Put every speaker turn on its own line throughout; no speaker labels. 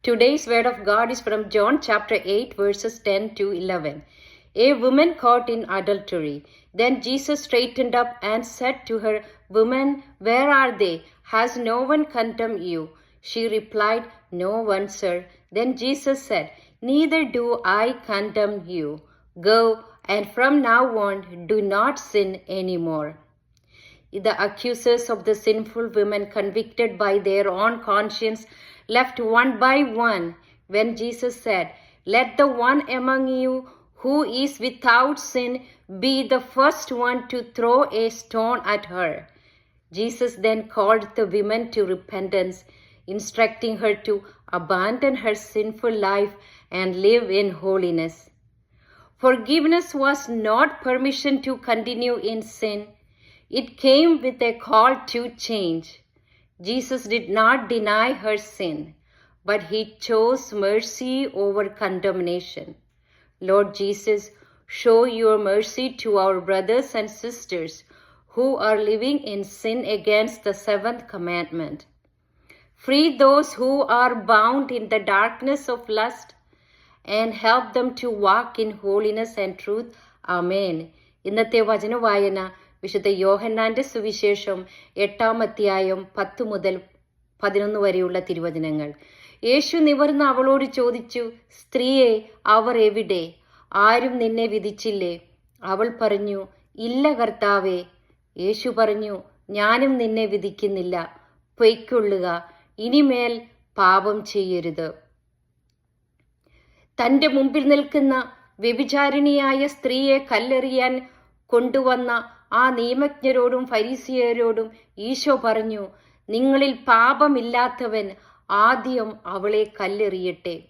Today's word of God is from John chapter 8 verses 10 to 11. A woman caught in adultery. Then Jesus straightened up and said to her, "Woman, where are they? Has no one condemned you?" She replied, "No one, sir." Then Jesus said, "Neither do I condemn you. Go, and from now on do not sin anymore." The accusers of the sinful women, convicted by their own conscience, left one by one when Jesus said, "Let the one among you who is without sin be the first one to throw a stone at her." Jesus then called the woman to repentance, instructing her to abandon her sinful life and live in holiness. Forgiveness was not permission to continue in sin. It came with a call to change. Jesus did not deny her sin, but he chose mercy over condemnation. Lord Jesus, show your mercy to our brothers and sisters who are living in sin against the seventh commandment. Free those who are bound in the darkness of lust and help them to walk in holiness and truth. Amen. ഇന്നത്തെ വചനവായന വിശുദ്ധ യോഹന്നാന്റെ സുവിശേഷം 8-ാം അധ്യായം 10 മുതൽ 11 വരെയുള്ള തിരുവചനങ്ങൾ. യേശു നിവർന്ന് അവളോട് ചോദിച്ചു, "സ്ത്രീയെ, അവർ എവിടെ? ആരും നിന്നെ വിധിച്ചില്ലേ?" അവൾ പറഞ്ഞു, "ഇല്ല കർത്താവേ." യേശു പറഞ്ഞു, "ഞാനും നിന്നെ വിധിക്കുന്നില്ല. പൊയ്ക്കൊള്ളുക, ഇനിമേൽ പാപം ചെയ്യരുത്." തന്റെ മുമ്പിൽ നിൽക്കുന്ന വ്യഭിചാരിണിയായ സ്ത്രീയെ കല്ലെറിയാൻ കൊണ്ടുവന്ന ആ നിയമജ്ഞരോടും ഫരീസിയരോടും ഈശോ പറഞ്ഞു, "നിങ്ങളിൽ പാപമില്ലാത്തവൻ ആദ്യം അവളെ കല്ലെറിയട്ടെ."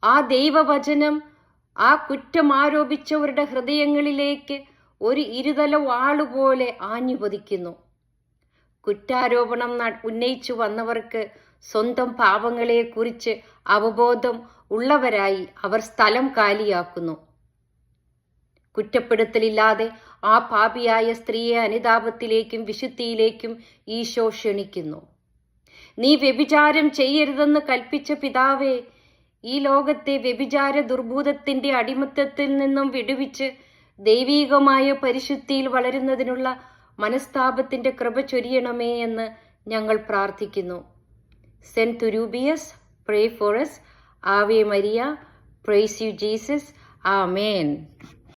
ആ ദൈവവചനം ആ കുറ്റം ആരോപിച്ചവരുടെ ഹൃദയങ്ങളിലേക്ക് ഒരു ഇരുതല വാളുപോലെ ആഞ്ഞുപതിക്കുന്നു. കുറ്റാരോപണം ഉന്നയിച്ചു വന്നവർക്ക് സ്വന്തം പാപങ്ങളെക്കുറിച്ച് അവബോധം ഉള്ളവരായി അവർ സ്ഥലം കാലിയാക്കുന്നു. കുറ്റപ്പെടുത്തലില്ലാതെ ആ പാപിയായ സ്ത്രീയെ അനുതാപത്തിലേക്കും വിശുദ്ധിയിലേക്കും ഈശോ ക്ഷണിക്കുന്നു. "നീ വ്യഭിചാരം ചെയ്യരുതെന്ന് കൽപ്പിച്ച പിതാവേ, ഈ ലോകത്തെ വ്യഭിചാര ദുർഭൂതത്തിന്റെ അടിമത്തത്തിൽ നിന്നും വിടുവിച്ച് ദൈവീകമായ പരിശുദ്ധിയിൽ വളരുന്നതിനുള്ള മനസ്താപത്തിന്റെ കൃപ ചൊരിയണമേ എന്ന് ഞങ്ങൾ പ്രാർത്ഥിക്കുന്നു. Saint Turibius, pray for us. Ave Maria, praise you Jesus. Amen.